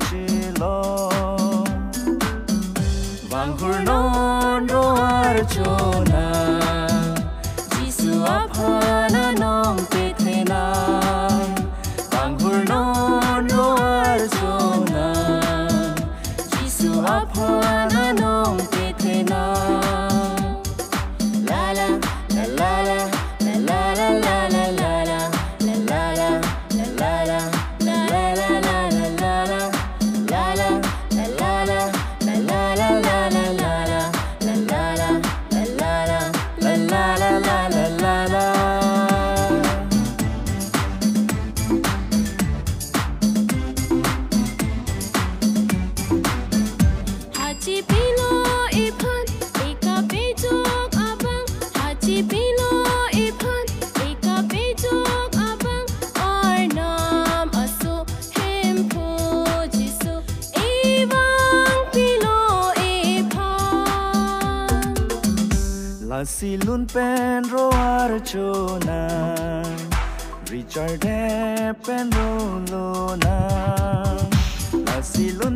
chilo Vanghur non roar chona Jisu aphana nong te thena Vanghur non roar chona Jisu aphana nong te thena La la la la la la la la la la la la la la la la la Silun pen roar chona Richard pen rolona La silun